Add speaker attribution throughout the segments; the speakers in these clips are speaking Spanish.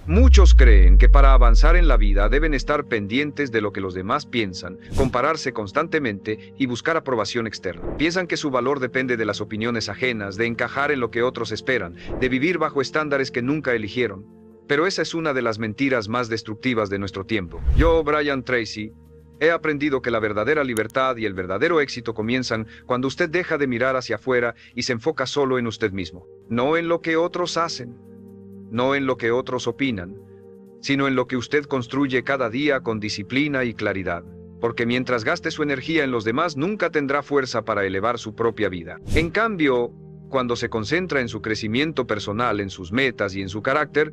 Speaker 1: Muchos creen que para avanzar en la vida deben estar pendientes de lo que los demás piensan, compararse constantemente y buscar aprobación externa. Piensan que su valor depende de las opiniones ajenas, de encajar en lo que otros esperan, de vivir bajo estándares que nunca eligieron. Pero esa es una de las mentiras más destructivas de nuestro tiempo. Yo, Brian Tracy, he aprendido que la verdadera libertad y el verdadero éxito comienzan cuando usted deja de mirar hacia afuera y se enfoca solo en usted mismo, no en lo que otros hacen. No en lo que otros opinan, sino en lo que usted construye cada día con disciplina y claridad. Porque mientras gaste su energía en los demás, nunca tendrá fuerza para elevar su propia vida. En cambio, cuando se concentra en su crecimiento personal, en sus metas y en su carácter,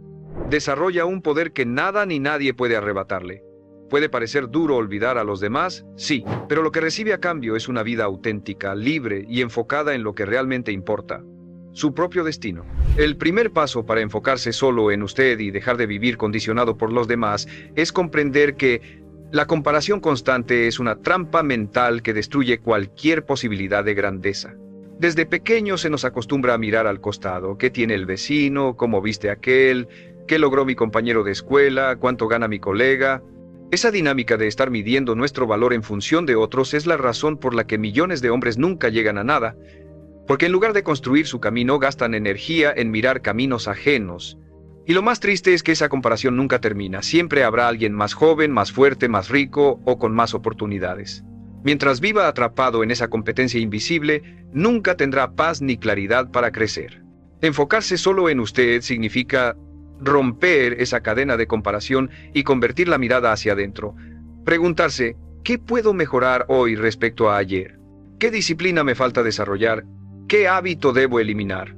Speaker 1: desarrolla un poder que nada ni nadie puede arrebatarle. Puede parecer duro olvidar a los demás, sí, pero lo que recibe a cambio es una vida auténtica, libre y enfocada en lo que realmente importa. Su propio destino. El primer paso para enfocarse solo en usted y dejar de vivir condicionado por los demás es comprender que la comparación constante es una trampa mental que destruye cualquier posibilidad de grandeza. Desde pequeño se nos acostumbra a mirar al costado, qué tiene el vecino, cómo viste aquel, qué logró mi compañero de escuela, cuánto gana mi colega. Esa dinámica de estar midiendo nuestro valor en función de otros es la razón por la que millones de hombres nunca llegan a nada. Porque en lugar de construir su camino, gastan energía en mirar caminos ajenos. Y lo más triste es que esa comparación nunca termina. Siempre habrá alguien más joven, más fuerte, más rico o con más oportunidades. Mientras viva atrapado en esa competencia invisible, nunca tendrá paz ni claridad para crecer. Enfocarse solo en usted significa romper esa cadena de comparación y convertir la mirada hacia adentro. Preguntarse, ¿qué puedo mejorar hoy respecto a ayer? ¿Qué disciplina me falta desarrollar? ¿Qué hábito debo eliminar?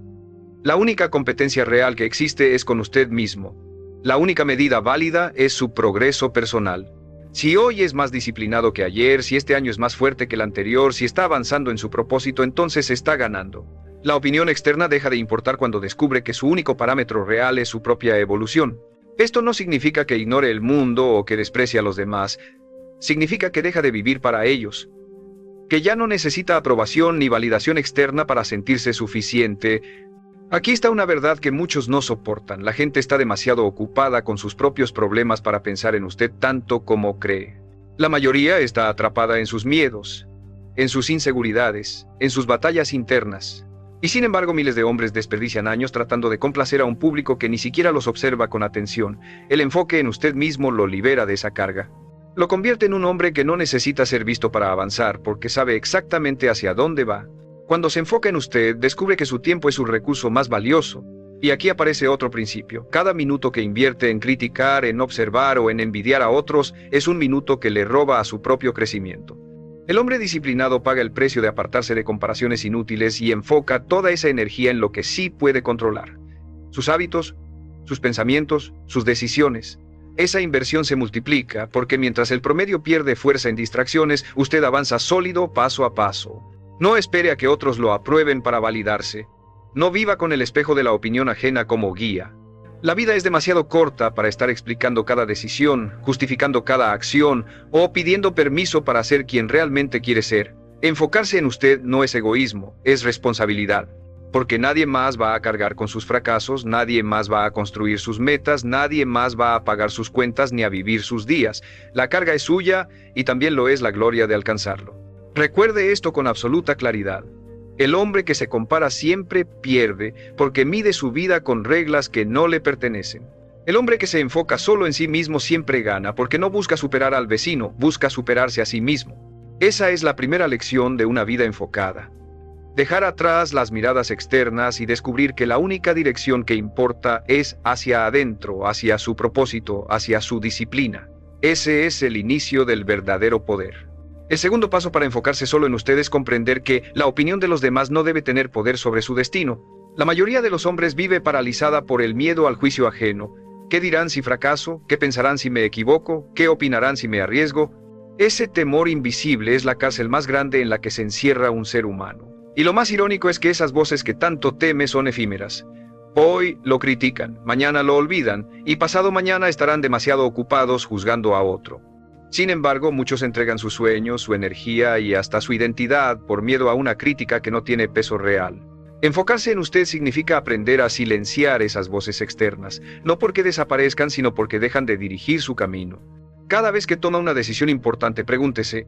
Speaker 1: La única competencia real que existe es con usted mismo. La única medida válida es su progreso personal. Si hoy es más disciplinado que ayer, si este año es más fuerte que el anterior, si está avanzando en su propósito, entonces está ganando. La opinión externa deja de importar cuando descubre que su único parámetro real es su propia evolución. Esto no significa que ignore el mundo o que desprecie a los demás. Significa que deja de vivir para ellos. Que ya no necesita aprobación ni validación externa para sentirse suficiente. Aquí está una verdad que muchos no soportan. La gente está demasiado ocupada con sus propios problemas para pensar en usted tanto como cree. La mayoría está atrapada en sus miedos, en sus inseguridades, en sus batallas internas. Y sin embargo, miles de hombres desperdician años tratando de complacer a un público que ni siquiera los observa con atención. El enfoque en usted mismo lo libera de esa carga. Lo convierte en un hombre que no necesita ser visto para avanzar porque sabe exactamente hacia dónde va. Cuando se enfoca en usted, descubre que su tiempo es su recurso más valioso. Y aquí aparece otro principio. Cada minuto que invierte en criticar, en observar o en envidiar a otros es un minuto que le roba a su propio crecimiento. El hombre disciplinado paga el precio de apartarse de comparaciones inútiles y enfoca toda esa energía en lo que sí puede controlar. Sus hábitos, sus pensamientos, sus decisiones. Esa inversión se multiplica porque mientras el promedio pierde fuerza en distracciones, usted avanza sólido paso a paso. No espere a que otros lo aprueben para validarse. No viva con el espejo de la opinión ajena como guía. La vida es demasiado corta para estar explicando cada decisión, justificando cada acción o pidiendo permiso para ser quien realmente quiere ser. Enfocarse en usted no es egoísmo, es responsabilidad. Porque nadie más va a cargar con sus fracasos, nadie más va a construir sus metas, nadie más va a pagar sus cuentas ni a vivir sus días. La carga es suya y también lo es la gloria de alcanzarlo. Recuerde esto con absoluta claridad. El hombre que se compara siempre pierde porque mide su vida con reglas que no le pertenecen. El hombre que se enfoca solo en sí mismo siempre gana porque no busca superar al vecino, busca superarse a sí mismo. Esa es la primera lección de una vida enfocada. Dejar atrás las miradas externas y descubrir que la única dirección que importa es hacia adentro, hacia su propósito, hacia su disciplina. Ese es el inicio del verdadero poder. El segundo paso para enfocarse solo en usted es comprender que la opinión de los demás no debe tener poder sobre su destino. La mayoría de los hombres vive paralizada por el miedo al juicio ajeno. ¿Qué dirán si fracaso? ¿Qué pensarán si me equivoco? ¿Qué opinarán si me arriesgo? Ese temor invisible es la cárcel más grande en la que se encierra un ser humano. Y lo más irónico es que esas voces que tanto teme son efímeras. Hoy lo critican, mañana lo olvidan y pasado mañana estarán demasiado ocupados juzgando a otro. Sin embargo, muchos entregan sus sueños, su energía y hasta su identidad por miedo a una crítica que no tiene peso real. Enfocarse en usted significa aprender a silenciar esas voces externas, no porque desaparezcan, sino porque dejan de dirigir su camino. Cada vez que toma una decisión importante, pregúntese,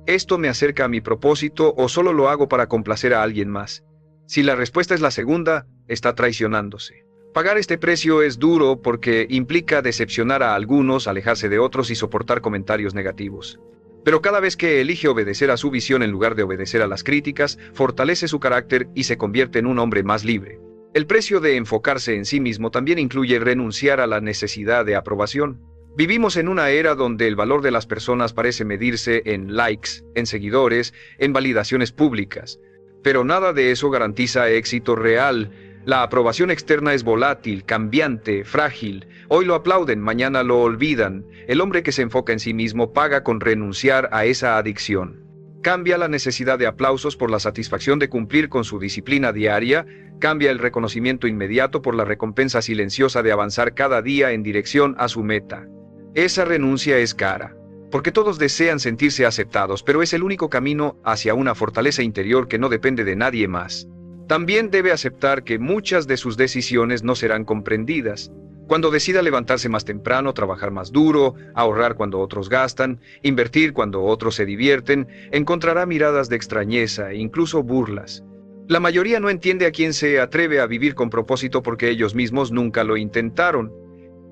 Speaker 1: ¿esto me acerca a mi propósito o solo lo hago para complacer a alguien más? Si la respuesta es la segunda, está traicionándose. Pagar este precio es duro porque implica decepcionar a algunos, alejarse de otros y soportar comentarios negativos. Pero cada vez que elige obedecer a su visión en lugar de obedecer a las críticas, fortalece su carácter y se convierte en un hombre más libre. El precio de enfocarse en sí mismo también incluye renunciar a la necesidad de aprobación. Vivimos en una era donde el valor de las personas parece medirse en likes, en seguidores, en validaciones públicas. Pero nada de eso garantiza éxito real. La aprobación externa es volátil, cambiante, frágil. Hoy lo aplauden, mañana lo olvidan. El hombre que se enfoca en sí mismo paga con renunciar a esa adicción. Cambia la necesidad de aplausos por la satisfacción de cumplir con su disciplina diaria, cambia el reconocimiento inmediato por la recompensa silenciosa de avanzar cada día en dirección a su meta. Esa renuncia es cara, porque todos desean sentirse aceptados, pero es el único camino hacia una fortaleza interior que no depende de nadie más. También debe aceptar que muchas de sus decisiones no serán comprendidas. Cuando decida levantarse más temprano, trabajar más duro, ahorrar cuando otros gastan, invertir cuando otros se divierten, encontrará miradas de extrañeza e incluso burlas. La mayoría no entiende a quién se atreve a vivir con propósito porque ellos mismos nunca lo intentaron.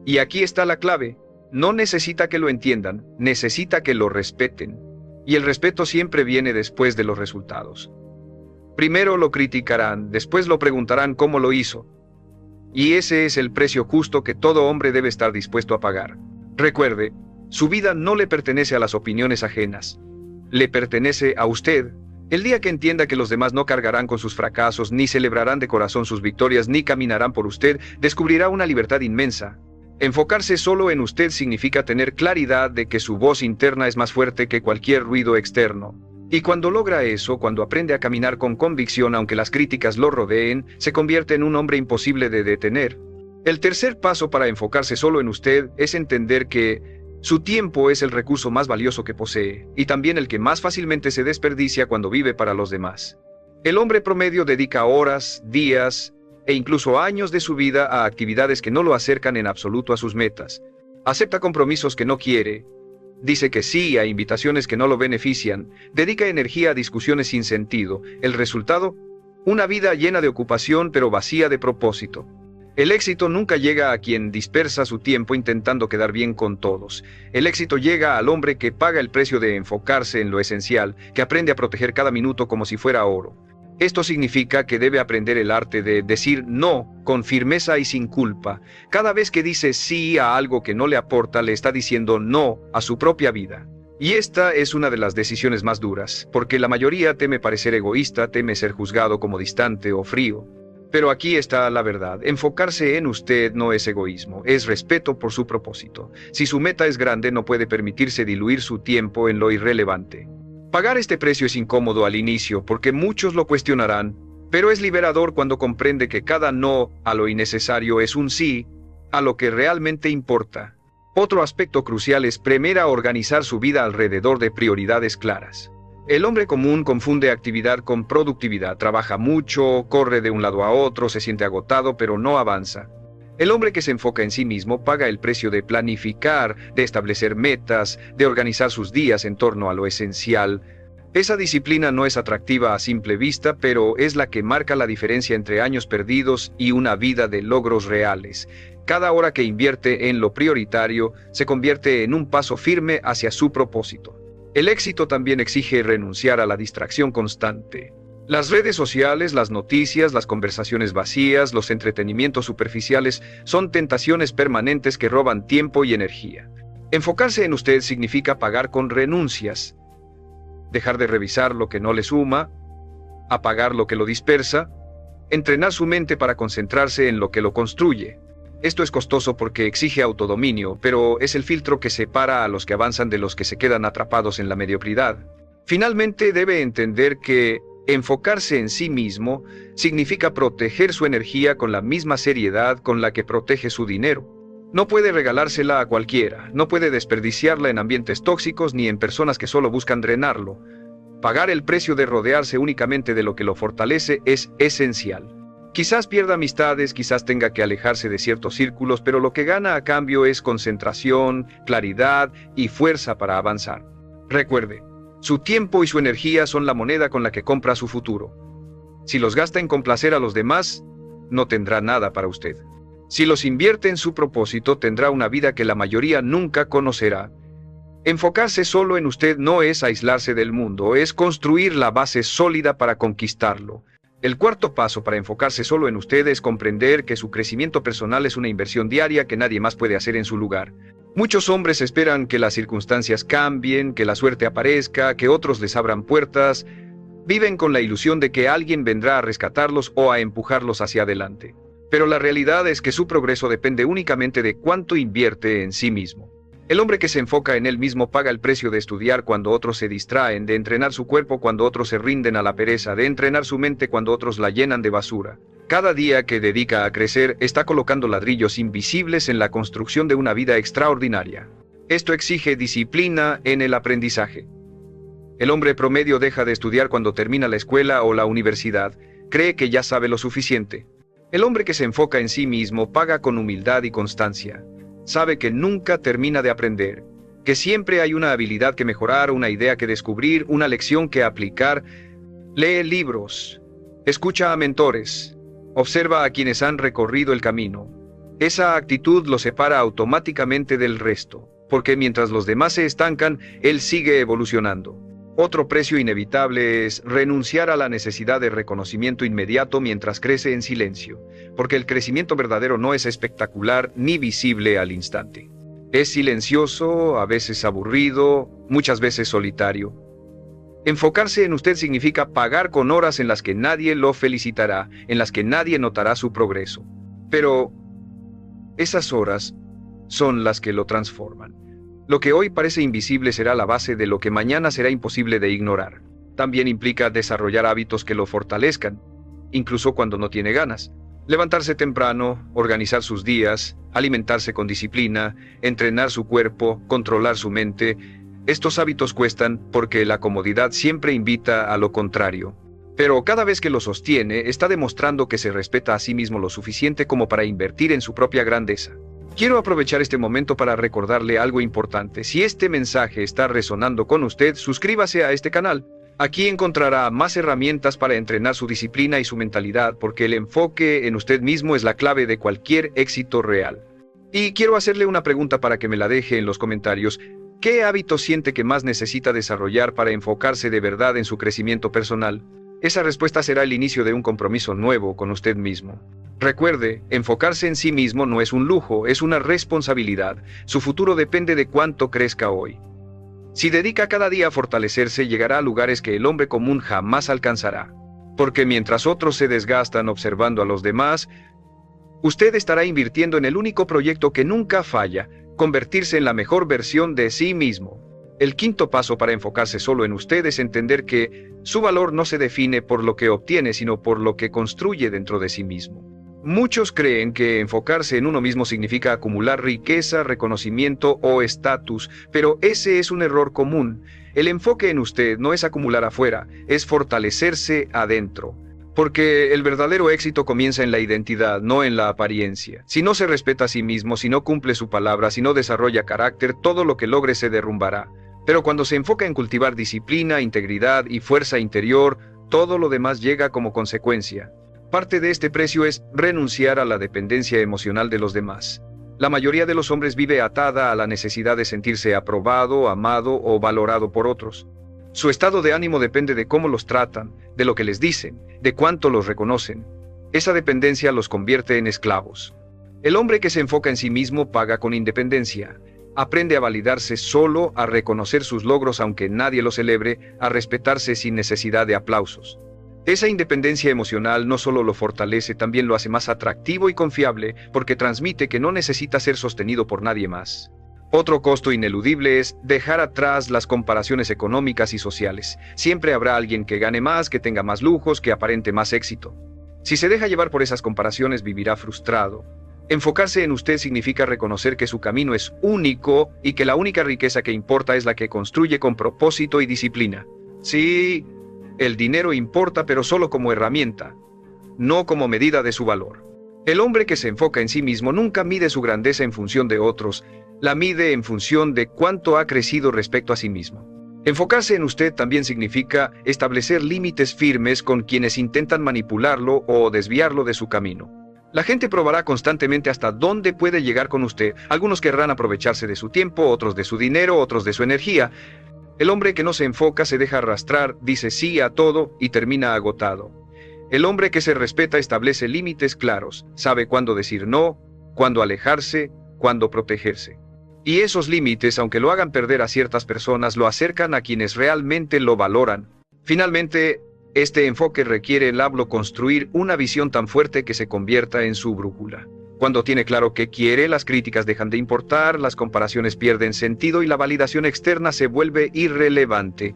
Speaker 1: Y aquí está la clave. No necesita que lo entiendan, necesita que lo respeten. Y el respeto siempre viene después de los resultados. Primero lo criticarán, después lo preguntarán cómo lo hizo. Y ese es el precio justo que todo hombre debe estar dispuesto a pagar. Recuerde, su vida no le pertenece a las opiniones ajenas. Le pertenece a usted. El día que entienda que los demás no cargarán con sus fracasos, ni celebrarán de corazón sus victorias, ni caminarán por usted, descubrirá una libertad inmensa. Enfocarse solo en usted significa tener claridad de que su voz interna es más fuerte que cualquier ruido externo. Y cuando logra eso, cuando aprende a caminar con convicción aunque las críticas lo rodeen, se convierte en un hombre imposible de detener. El tercer paso para enfocarse solo en usted es entender que su tiempo es el recurso más valioso que posee, y también el que más fácilmente se desperdicia cuando vive para los demás. El hombre promedio dedica horas, días e incluso años de su vida a actividades que no lo acercan en absoluto a sus metas. Acepta compromisos que no quiere. Dice que sí a invitaciones que no lo benefician, dedica energía a discusiones sin sentido. El resultado, una vida llena de ocupación pero vacía de propósito. El éxito nunca llega a quien dispersa su tiempo intentando quedar bien con todos. El éxito llega al hombre que paga el precio de enfocarse en lo esencial, que aprende a proteger cada minuto como si fuera oro. Esto significa que debe aprender el arte de decir no con firmeza y sin culpa. Cada vez que dice sí a algo que no le aporta, le está diciendo no a su propia vida. Y esta es una de las decisiones más duras, porque la mayoría teme parecer egoísta, teme ser juzgado como distante o frío. Pero aquí está la verdad. Enfocarse en usted no es egoísmo, es respeto por su propósito. Si su meta es grande, no puede permitirse diluir su tiempo en lo irrelevante. Pagar este precio es incómodo al inicio porque muchos lo cuestionarán, pero es liberador cuando comprende que cada no a lo innecesario es un sí a lo que realmente importa. Otro aspecto crucial es aprender a organizar su vida alrededor de prioridades claras. El hombre común confunde actividad con productividad, trabaja mucho, corre de un lado a otro, se siente agotado, pero no avanza. El hombre que se enfoca en sí mismo paga el precio de planificar, de establecer metas, de organizar sus días en torno a lo esencial. Esa disciplina no es atractiva a simple vista, pero es la que marca la diferencia entre años perdidos y una vida de logros reales. Cada hora que invierte en lo prioritario se convierte en un paso firme hacia su propósito. El éxito también exige renunciar a la distracción constante. Las redes sociales, las noticias, las conversaciones vacías, los entretenimientos superficiales son tentaciones permanentes que roban tiempo y energía. Enfocarse en usted significa pagar con renuncias. Dejar de revisar lo que no le suma, apagar lo que lo dispersa, entrenar su mente para concentrarse en lo que lo construye. Esto es costoso porque exige autodominio, pero es el filtro que separa a los que avanzan de los que se quedan atrapados en la mediocridad. Finalmente debe entender que enfocarse en sí mismo significa proteger su energía con la misma seriedad con la que protege su dinero. No puede regalársela a cualquiera, no puede desperdiciarla en ambientes tóxicos ni en personas que solo buscan drenarlo. Pagar el precio de rodearse únicamente de lo que lo fortalece es esencial. Quizás pierda amistades, quizás tenga que alejarse de ciertos círculos, pero lo que gana a cambio es concentración, claridad y fuerza para avanzar. Recuerde, su tiempo y su energía son la moneda con la que compra su futuro. Si los gasta en complacer a los demás, no tendrá nada para usted. Si los invierte en su propósito, tendrá una vida que la mayoría nunca conocerá. Enfocarse solo en usted no es aislarse del mundo, es construir la base sólida para conquistarlo. El cuarto paso para enfocarse solo en usted es comprender que su crecimiento personal es una inversión diaria que nadie más puede hacer en su lugar. Muchos hombres esperan que las circunstancias cambien, que la suerte aparezca, que otros les abran puertas. Viven con la ilusión de que alguien vendrá a rescatarlos o a empujarlos hacia adelante. Pero la realidad es que su progreso depende únicamente de cuánto invierte en sí mismo. El hombre que se enfoca en él mismo paga el precio de estudiar cuando otros se distraen, de entrenar su cuerpo cuando otros se rinden a la pereza, de entrenar su mente cuando otros la llenan de basura. Cada día que dedica a crecer está colocando ladrillos invisibles en la construcción de una vida extraordinaria. Esto exige disciplina en el aprendizaje. El hombre promedio deja de estudiar cuando termina la escuela o la universidad, cree que ya sabe lo suficiente. El hombre que se enfoca en sí mismo paga con humildad y constancia. Sabe que nunca termina de aprender, que siempre hay una habilidad que mejorar, una idea que descubrir, una lección que aplicar. Lee libros, escucha a mentores, observa a quienes han recorrido el camino. Esa actitud lo separa automáticamente del resto, porque mientras los demás se estancan, él sigue evolucionando. Otro precio inevitable es renunciar a la necesidad de reconocimiento inmediato mientras crece en silencio, porque el crecimiento verdadero no es espectacular ni visible al instante. Es silencioso, a veces aburrido, muchas veces solitario. Enfocarse en usted significa pagar con horas en las que nadie lo felicitará, en las que nadie notará su progreso. Pero esas horas son las que lo transforman. Lo que hoy parece invisible será la base de lo que mañana será imposible de ignorar. También implica desarrollar hábitos que lo fortalezcan, incluso cuando no tiene ganas. Levantarse temprano, organizar sus días, alimentarse con disciplina, entrenar su cuerpo, controlar su mente. Estos hábitos cuestan porque la comodidad siempre invita a lo contrario. Pero cada vez que lo sostiene, está demostrando que se respeta a sí mismo lo suficiente como para invertir en su propia grandeza. Quiero aprovechar este momento para recordarle algo importante. Si este mensaje está resonando con usted, suscríbase a este canal. Aquí encontrará más herramientas para entrenar su disciplina y su mentalidad, porque el enfoque en usted mismo es la clave de cualquier éxito real. Y quiero hacerle una pregunta para que me la deje en los comentarios. ¿Qué hábito siente que más necesita desarrollar para enfocarse de verdad en su crecimiento personal? Esa respuesta será el inicio de un compromiso nuevo con usted mismo. Recuerde, enfocarse en sí mismo no es un lujo, es una responsabilidad. Su futuro depende de cuánto crezca hoy. Si dedica cada día a fortalecerse, llegará a lugares que el hombre común jamás alcanzará. Porque mientras otros se desgastan observando a los demás, usted estará invirtiendo en el único proyecto que nunca falla, convertirse en la mejor versión de sí mismo. El quinto paso para enfocarse solo en usted es entender que su valor no se define por lo que obtiene, sino por lo que construye dentro de sí mismo. Muchos creen que enfocarse en uno mismo significa acumular riqueza, reconocimiento o estatus, pero ese es un error común. El enfoque en usted no es acumular afuera, es fortalecerse adentro. Porque el verdadero éxito comienza en la identidad, no en la apariencia. Si no se respeta a sí mismo, si no cumple su palabra, si no desarrolla carácter, todo lo que logre se derrumbará. Pero cuando se enfoca en cultivar disciplina, integridad y fuerza interior, todo lo demás llega como consecuencia. Parte de este precio es renunciar a la dependencia emocional de los demás. La mayoría de los hombres vive atada a la necesidad de sentirse aprobado, amado o valorado por otros. Su estado de ánimo depende de cómo los tratan, de lo que les dicen, de cuánto los reconocen. Esa dependencia los convierte en esclavos. El hombre que se enfoca en sí mismo paga con independencia. Aprende a validarse solo, a reconocer sus logros aunque nadie los celebre, a respetarse sin necesidad de aplausos. Esa independencia emocional no solo lo fortalece, también lo hace más atractivo y confiable, porque transmite que no necesita ser sostenido por nadie más. Otro costo ineludible es dejar atrás las comparaciones económicas y sociales. Siempre habrá alguien que gane más, que tenga más lujos, que aparente más éxito. Si se deja llevar por esas comparaciones, vivirá frustrado. Enfocarse en usted significa reconocer que su camino es único y que la única riqueza que importa es la que construye con propósito y disciplina. Sí, el dinero importa, pero solo como herramienta, no como medida de su valor. El hombre que se enfoca en sí mismo nunca mide su grandeza en función de otros, la mide en función de cuánto ha crecido respecto a sí mismo. Enfocarse en usted también significa establecer límites firmes con quienes intentan manipularlo o desviarlo de su camino. La gente probará constantemente hasta dónde puede llegar con usted. Algunos querrán aprovecharse de su tiempo, otros de su dinero, otros de su energía. El hombre que no se enfoca se deja arrastrar, dice sí a todo y termina agotado. El hombre que se respeta establece límites claros, sabe cuándo decir no, cuándo alejarse, cuándo protegerse. Y esos límites, aunque lo hagan perder a ciertas personas, lo acercan a quienes realmente lo valoran. Finalmente, este enfoque requiere el hablo construir una visión tan fuerte que se convierta en su brújula. Cuando tiene claro qué quiere, las críticas dejan de importar, las comparaciones pierden sentido y la validación externa se vuelve irrelevante.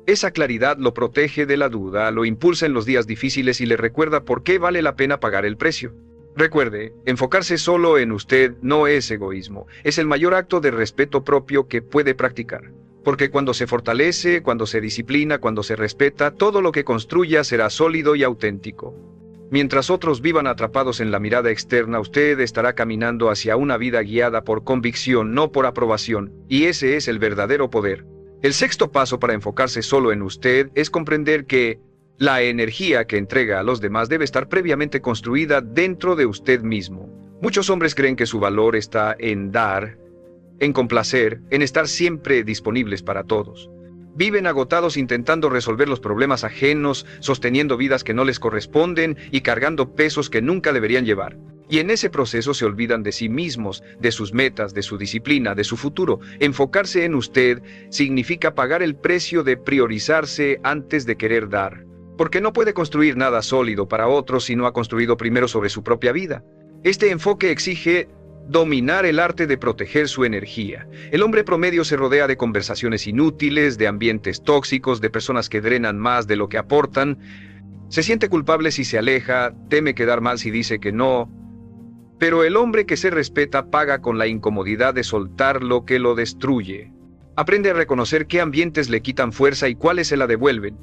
Speaker 1: Esa claridad lo protege de la duda, lo impulsa en los días difíciles y le recuerda por qué vale la pena pagar el precio. Recuerde, enfocarse solo en usted no es egoísmo, es el mayor acto de respeto propio que puede practicar. Porque cuando se fortalece, cuando se disciplina, cuando se respeta, todo lo que construya será sólido y auténtico. Mientras otros vivan atrapados en la mirada externa, usted estará caminando hacia una vida guiada por convicción, no por aprobación, y ese es el verdadero poder. El sexto paso para enfocarse solo en usted es comprender que la energía que entrega a los demás debe estar previamente construida dentro de usted mismo. Muchos hombres creen que su valor está en dar, en complacer, en estar siempre disponibles para todos. Viven agotados intentando resolver los problemas ajenos, sosteniendo vidas que no les corresponden y cargando pesos que nunca deberían llevar. Y en ese proceso se olvidan de sí mismos, de sus metas, de su disciplina, de su futuro. Enfocarse en usted significa pagar el precio de priorizarse antes de querer dar. Porque no puede construir nada sólido para otros si no ha construido primero sobre su propia vida. Este enfoque exige dominar el arte de proteger su energía. El hombre promedio se rodea de conversaciones inútiles, de ambientes tóxicos, de personas que drenan más de lo que aportan. Se siente culpable si se aleja, teme quedar mal si dice que no. Pero el hombre que se respeta paga con la incomodidad de soltar lo que lo destruye. Aprende a reconocer qué ambientes le quitan fuerza y cuáles se la devuelven.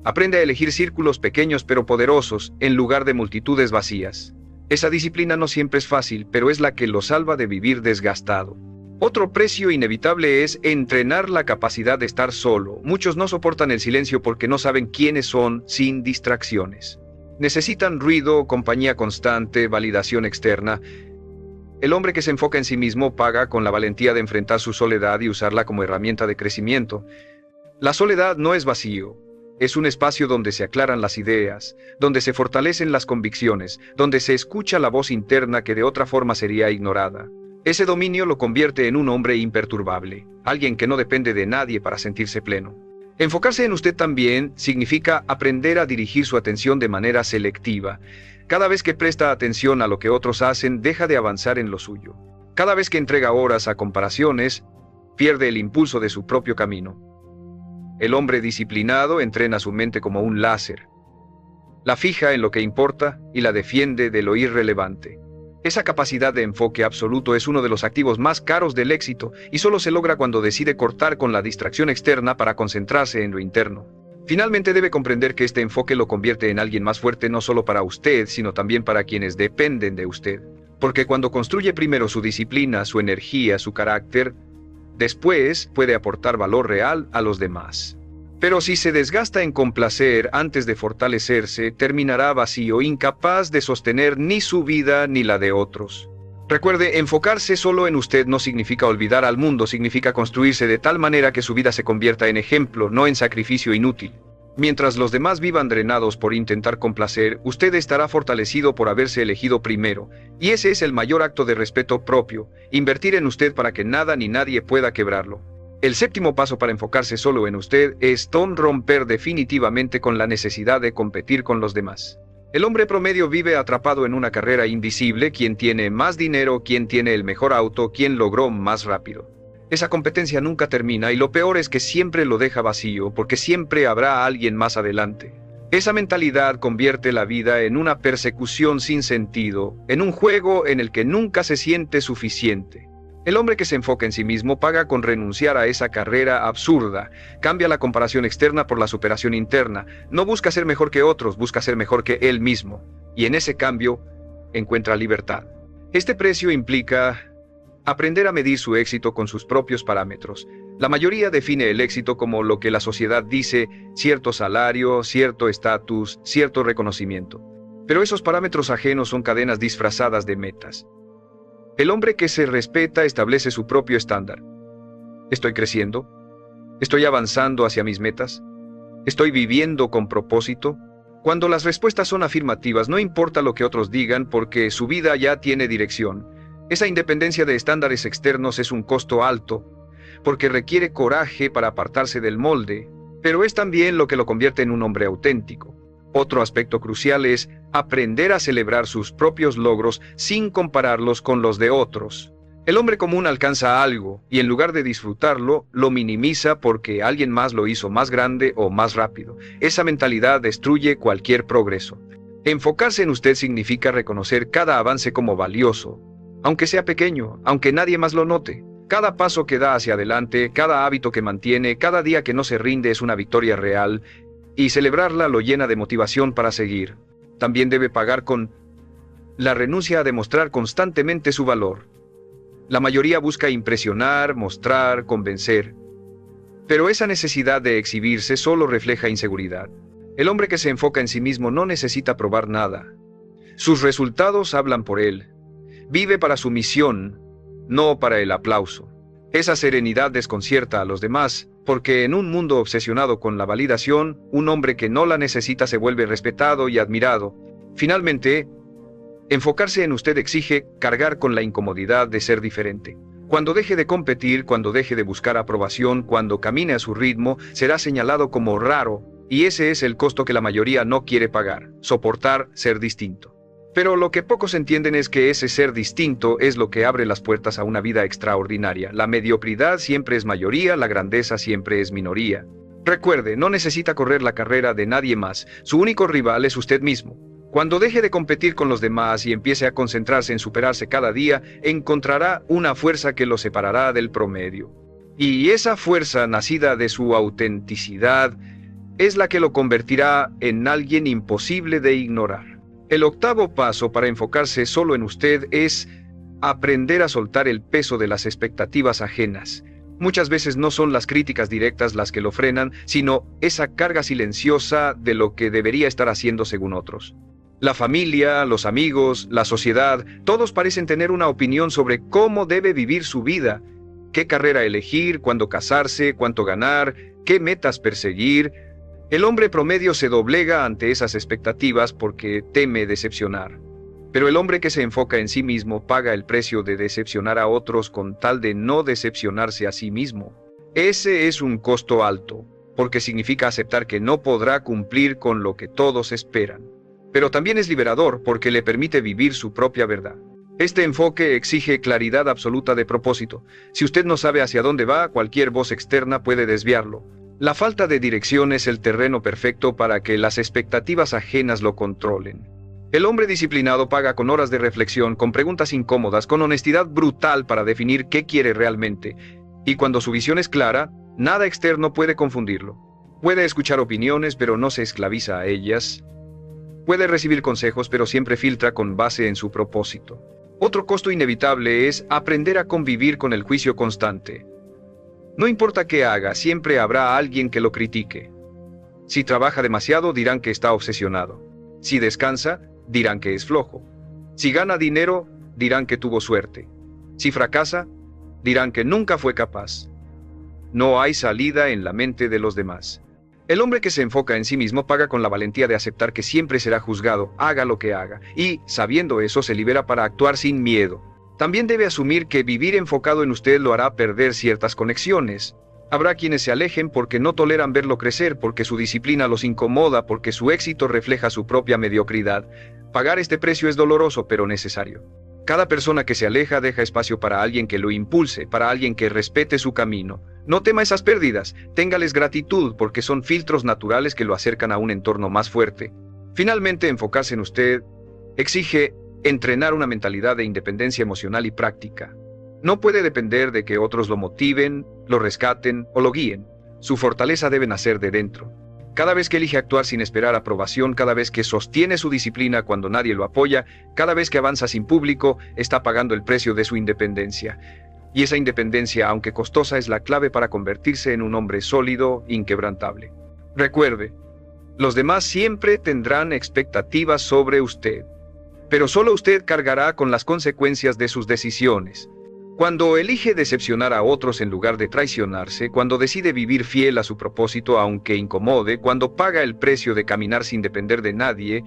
Speaker 1: Aprende a elegir círculos pequeños pero poderosos en lugar de multitudes vacías. Esa disciplina no siempre es fácil, pero es la que lo salva de vivir desgastado. Otro precio inevitable es entrenar la capacidad de estar solo. Muchos no soportan el silencio porque no saben quiénes son sin distracciones. Necesitan ruido, compañía constante, validación externa. El hombre que se enfoca en sí mismo paga con la valentía de enfrentar su soledad y usarla como herramienta de crecimiento. La soledad no es vacío. Es un espacio donde se aclaran las ideas, donde se fortalecen las convicciones, donde se escucha la voz interna que de otra forma sería ignorada. Ese dominio lo convierte en un hombre imperturbable, alguien que no depende de nadie para sentirse pleno. Enfocarse en usted también significa aprender a dirigir su atención de manera selectiva. Cada vez que presta atención a lo que otros hacen, deja de avanzar en lo suyo. Cada vez que entrega horas a comparaciones, pierde el impulso de su propio camino. El hombre disciplinado entrena su mente como un láser. La fija en lo que importa y la defiende de lo irrelevante. Esa capacidad de enfoque absoluto es uno de los activos más caros del éxito y solo se logra cuando decide cortar con la distracción externa para concentrarse en lo interno. Finalmente debe comprender que este enfoque lo convierte en alguien más fuerte no solo para usted, sino también para quienes dependen de usted. Porque cuando construye primero su disciplina, su energía, su carácter, después puede aportar valor real a los demás. Pero si se desgasta en complacer antes de fortalecerse, terminará vacío, incapaz de sostener ni su vida ni la de otros. Recuerde, enfocarse solo en usted no significa olvidar al mundo, significa construirse de tal manera que su vida se convierta en ejemplo, no en sacrificio inútil. Mientras los demás vivan drenados por intentar complacer, usted estará fortalecido por haberse elegido primero. Y ese es el mayor acto de respeto propio, invertir en usted para que nada ni nadie pueda quebrarlo. El séptimo paso para enfocarse solo en usted es romper definitivamente con la necesidad de competir con los demás. El hombre promedio vive atrapado en una carrera invisible, quien tiene más dinero, quien tiene el mejor auto, quien logró más rápido. Esa competencia nunca termina y lo peor es que siempre lo deja vacío, porque siempre habrá alguien más adelante. Esa mentalidad convierte la vida en una persecución sin sentido, en un juego en el que nunca se siente suficiente. El hombre que se enfoca en sí mismo paga con renunciar a esa carrera absurda, cambia la comparación externa por la superación interna, no busca ser mejor que otros, busca ser mejor que él mismo, y en ese cambio encuentra libertad. Este precio implica aprender a medir su éxito con sus propios parámetros. La mayoría define el éxito como lo que la sociedad dice, cierto salario, cierto estatus, cierto reconocimiento. Pero esos parámetros ajenos son cadenas disfrazadas de metas. El hombre que se respeta establece su propio estándar. ¿Estoy creciendo? ¿Estoy avanzando hacia mis metas? ¿Estoy viviendo con propósito? Cuando las respuestas son afirmativas, no importa lo que otros digan porque su vida ya tiene dirección. Esa independencia de estándares externos es un costo alto, porque requiere coraje para apartarse del molde, pero es también lo que lo convierte en un hombre auténtico. Otro aspecto crucial es aprender a celebrar sus propios logros sin compararlos con los de otros. El hombre común alcanza algo y en lugar de disfrutarlo, lo minimiza porque alguien más lo hizo más grande o más rápido. Esa mentalidad destruye cualquier progreso. Enfocarse en usted significa reconocer cada avance como valioso, aunque sea pequeño, aunque nadie más lo note. Cada paso que da hacia adelante, cada hábito que mantiene, cada día que no se rinde es una victoria real, y celebrarla lo llena de motivación para seguir. También debe pagar con la renuncia a demostrar constantemente su valor. La mayoría busca impresionar, mostrar, convencer. Pero esa necesidad de exhibirse solo refleja inseguridad. El hombre que se enfoca en sí mismo no necesita probar nada. Sus resultados hablan por él. Vive para su misión, no para el aplauso. Esa serenidad desconcierta a los demás, porque en un mundo obsesionado con la validación, un hombre que no la necesita se vuelve respetado y admirado. Finalmente, enfocarse en usted exige cargar con la incomodidad de ser diferente. Cuando deje de competir, cuando deje de buscar aprobación, cuando camine a su ritmo, será señalado como raro, y ese es el costo que la mayoría no quiere pagar, soportar ser distinto. Pero lo que pocos entienden es que ese ser distinto es lo que abre las puertas a una vida extraordinaria. La mediocridad siempre es mayoría, la grandeza siempre es minoría. Recuerde, no necesita correr la carrera de nadie más, su único rival es usted mismo. Cuando deje de competir con los demás y empiece a concentrarse en superarse cada día, encontrará una fuerza que lo separará del promedio. Y esa fuerza nacida de su autenticidad es la que lo convertirá en alguien imposible de ignorar. El octavo paso para enfocarse solo en usted es aprender a soltar el peso de las expectativas ajenas. Muchas veces no son las críticas directas las que lo frenan, sino esa carga silenciosa de lo que debería estar haciendo según otros. La familia, los amigos, la sociedad, todos parecen tener una opinión sobre cómo debe vivir su vida, qué carrera elegir, cuándo casarse, cuánto ganar, qué metas perseguir. El hombre promedio se doblega ante esas expectativas porque teme decepcionar. Pero el hombre que se enfoca en sí mismo paga el precio de decepcionar a otros con tal de no decepcionarse a sí mismo. Ese es un costo alto, porque significa aceptar que no podrá cumplir con lo que todos esperan. Pero también es liberador porque le permite vivir su propia verdad. Este enfoque exige claridad absoluta de propósito. Si usted no sabe hacia dónde va, cualquier voz externa puede desviarlo. La falta de dirección es el terreno perfecto para que las expectativas ajenas lo controlen. El hombre disciplinado paga con horas de reflexión, con preguntas incómodas, con honestidad brutal para definir qué quiere realmente. Y cuando su visión es clara, nada externo puede confundirlo. Puede escuchar opiniones, pero no se esclaviza a ellas. Puede recibir consejos, pero siempre filtra con base en su propósito. Otro costo inevitable es aprender a convivir con el juicio constante. No importa qué haga, siempre habrá alguien que lo critique. Si trabaja demasiado, dirán que está obsesionado. Si descansa, dirán que es flojo. Si gana dinero, dirán que tuvo suerte. Si fracasa, dirán que nunca fue capaz. No hay salida en la mente de los demás. El hombre que se enfoca en sí mismo paga con la valentía de aceptar que siempre será juzgado, haga lo que haga, y, sabiendo eso, se libera para actuar sin miedo. También debe asumir que vivir enfocado en usted lo hará perder ciertas conexiones. Habrá quienes se alejen porque no toleran verlo crecer, porque su disciplina los incomoda, porque su éxito refleja su propia mediocridad. Pagar este precio es doloroso, pero necesario. Cada persona que se aleja deja espacio para alguien que lo impulse, para alguien que respete su camino. No tema esas pérdidas, téngales gratitud porque son filtros naturales que lo acercan a un entorno más fuerte. Finalmente, enfocarse en usted exige entrenar una mentalidad de independencia emocional y práctica. No puede depender de que otros lo motiven, lo rescaten o lo guíen. Su fortaleza debe nacer de dentro. Cada vez que elige actuar sin esperar aprobación, cada vez que sostiene su disciplina cuando nadie lo apoya, cada vez que avanza sin público, está pagando el precio de su independencia. Y esa independencia, aunque costosa, es la clave para convertirse en un hombre sólido, inquebrantable. Recuerde, los demás siempre tendrán expectativas sobre usted, pero solo usted cargará con las consecuencias de sus decisiones. Cuando elige decepcionar a otros en lugar de traicionarse, cuando decide vivir fiel a su propósito aunque incomode, cuando paga el precio de caminar sin depender de nadie,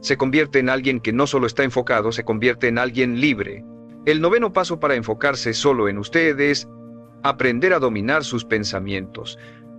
Speaker 1: se convierte en alguien que no solo está enfocado, se convierte en alguien libre. El noveno paso para enfocarse solo en usted es aprender a dominar sus pensamientos,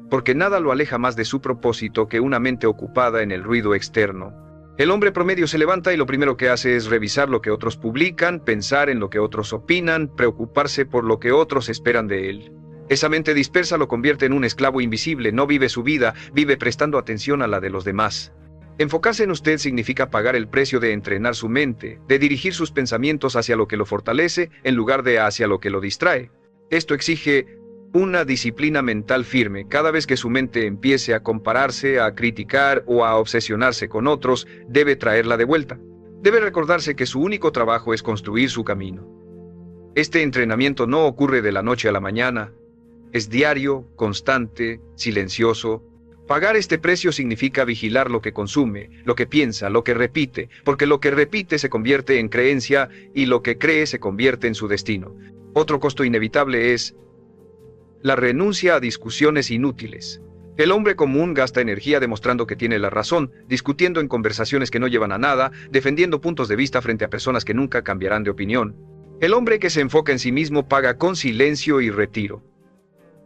Speaker 1: porque nada lo aleja más de su propósito que una mente ocupada en el ruido externo. El hombre promedio se levanta y lo primero que hace es revisar lo que otros publican, pensar en lo que otros opinan, preocuparse por lo que otros esperan de él. Esa mente dispersa lo convierte en un esclavo invisible, no vive su vida, vive prestando atención a la de los demás. Enfocarse en usted significa pagar el precio de entrenar su mente, de dirigir sus pensamientos hacia lo que lo fortalece en lugar de hacia lo que lo distrae. Esto exige una disciplina mental firme. Cada vez que su mente empiece a compararse, a criticar o a obsesionarse con otros, debe traerla de vuelta. Debe recordarse que su único trabajo es construir su camino. Este entrenamiento no ocurre de la noche a la mañana. Es diario, constante, silencioso. Pagar este precio significa vigilar lo que consume, lo que piensa, lo que repite, porque lo que repite se convierte en creencia y lo que cree se convierte en su destino. Otro costo inevitable es la renuncia a discusiones inútiles. El hombre común gasta energía demostrando que tiene la razón, discutiendo en conversaciones que no llevan a nada, defendiendo puntos de vista frente a personas que nunca cambiarán de opinión. El hombre que se enfoca en sí mismo paga con silencio y retiro.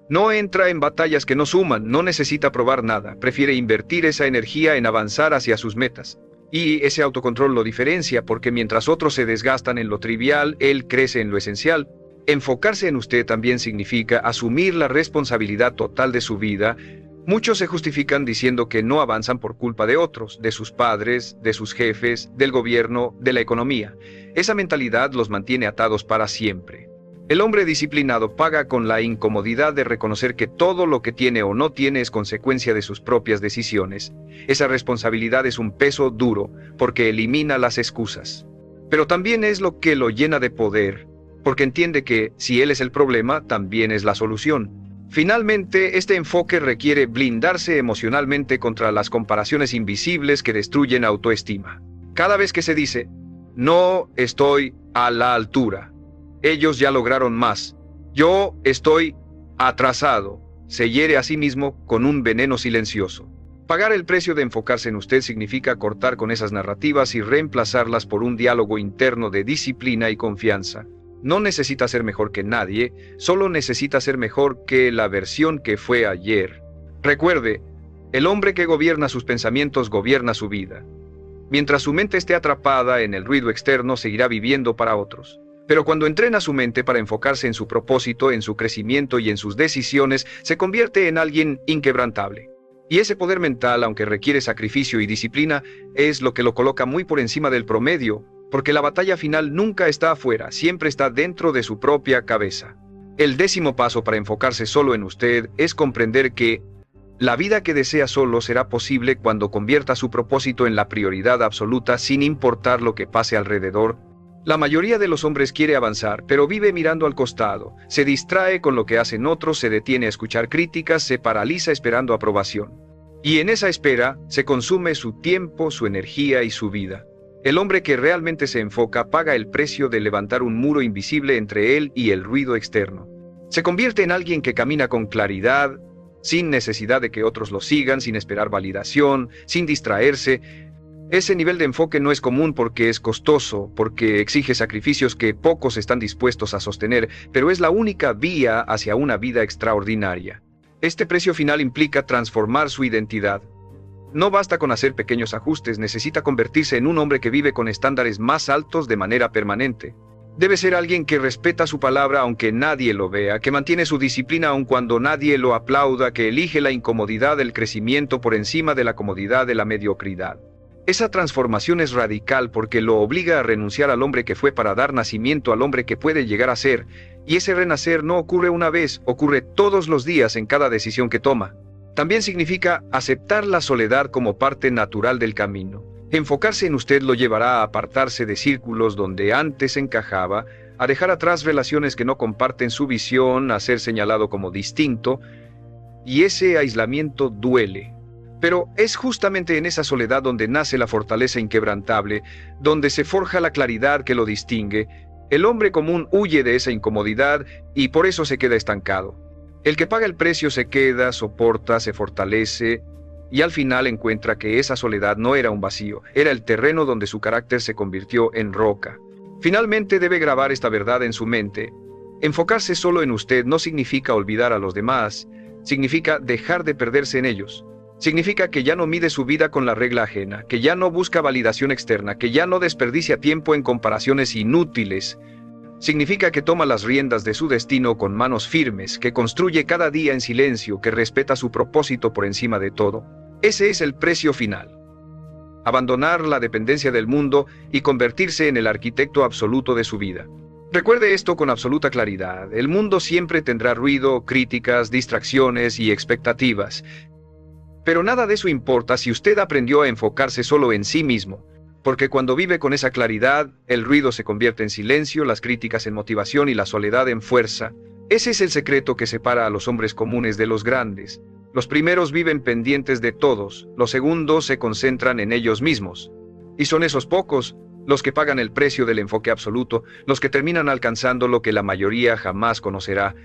Speaker 1: No entra en batallas que no suman, no necesita probar nada, prefiere invertir esa energía en avanzar hacia sus metas. Y ese autocontrol lo diferencia porque mientras otros se desgastan en lo trivial, él crece en lo esencial. Enfocarse en usted también significa asumir la responsabilidad total de su vida. Muchos se justifican diciendo que no avanzan por culpa de otros, de sus padres, de sus jefes, del gobierno, de la economía. Esa mentalidad los mantiene atados para siempre. El hombre disciplinado paga con la incomodidad de reconocer que todo lo que tiene o no tiene es consecuencia de sus propias decisiones. Esa responsabilidad es un peso duro porque elimina las excusas. Pero también es lo que lo llena de poder, porque entiende que, si él es el problema, también es la solución. Finalmente, este enfoque requiere blindarse emocionalmente contra las comparaciones invisibles que destruyen autoestima. Cada vez que se dice, no estoy a la altura, ellos ya lograron más, yo estoy atrasado, se hiere a sí mismo con un veneno silencioso. Pagar el precio de enfocarse en usted significa cortar con esas narrativas y reemplazarlas por un diálogo interno de disciplina y confianza. No necesita ser mejor que nadie, solo necesita ser mejor que la versión que fue ayer. Recuerde, el hombre que gobierna sus pensamientos gobierna su vida. Mientras su mente esté atrapada en el ruido externo, seguirá viviendo para otros. Pero cuando entrena su mente para enfocarse en su propósito, en su crecimiento y en sus decisiones, se convierte en alguien inquebrantable. Y ese poder mental, aunque requiere sacrificio y disciplina, es lo que lo coloca muy por encima del promedio, porque la batalla final nunca está afuera, siempre está dentro de su propia cabeza. El 10º paso para enfocarse solo en usted es comprender que la vida que desea solo será posible cuando convierta su propósito en la prioridad absoluta sin importar lo que pase alrededor. La mayoría de los hombres quiere avanzar, pero vive mirando al costado, se distrae con lo que hacen otros, se detiene a escuchar críticas, se paraliza esperando aprobación. Y en esa espera se consume su tiempo, su energía y su vida. El hombre que realmente se enfoca paga el precio de levantar un muro invisible entre él y el ruido externo. Se convierte en alguien que camina con claridad, sin necesidad de que otros lo sigan, sin esperar validación, sin distraerse. Ese nivel de enfoque no es común porque es costoso, porque exige sacrificios que pocos están dispuestos a sostener, pero es la única vía hacia una vida extraordinaria. Este precio final implica transformar su identidad. No basta con hacer pequeños ajustes, necesita convertirse en un hombre que vive con estándares más altos de manera permanente. Debe ser alguien que respeta su palabra aunque nadie lo vea, que mantiene su disciplina aun cuando nadie lo aplauda, que elige la incomodidad del crecimiento por encima de la comodidad de la mediocridad. Esa transformación es radical porque lo obliga a renunciar al hombre que fue para dar nacimiento al hombre que puede llegar a ser, Y ese renacer no ocurre una vez, ocurre todos los días en cada decisión que toma. También significa aceptar la soledad como parte natural del camino. Enfocarse en usted lo llevará a apartarse de círculos donde antes encajaba, a dejar atrás relaciones que no comparten su visión, a ser señalado como distinto, y ese aislamiento duele. Pero es justamente en esa soledad donde nace la fortaleza inquebrantable, donde se forja la claridad que lo distingue. El hombre común huye de esa incomodidad y por eso se queda estancado. El que paga el precio se queda, soporta, se fortalece y al final encuentra que esa soledad no era un vacío, era el terreno donde su carácter se convirtió en roca. Finalmente debe grabar esta verdad en su mente. Enfocarse solo en usted no significa olvidar a los demás, significa dejar de perderse en ellos. Significa que ya no mide su vida con la regla ajena, que ya no busca validación externa, que ya no desperdicia tiempo en comparaciones inútiles. Significa que toma las riendas de su destino con manos firmes, que construye cada día en silencio, que respeta su propósito por encima de todo. Ese es el precio final. Abandonar la dependencia del mundo y convertirse en el arquitecto absoluto de su vida. Recuerde esto con absoluta claridad. El mundo siempre tendrá ruido, críticas, distracciones y expectativas. Pero nada de eso importa si usted aprendió a enfocarse solo en sí mismo. Porque cuando vive con esa claridad, el ruido se convierte en silencio, las críticas en motivación y la soledad en fuerza. Ese es el secreto que separa a los hombres comunes de los grandes. Los primeros viven pendientes de todos, los segundos se concentran en ellos mismos. Y son esos pocos los que pagan el precio del enfoque absoluto, los que terminan alcanzando lo que la mayoría jamás conocerá,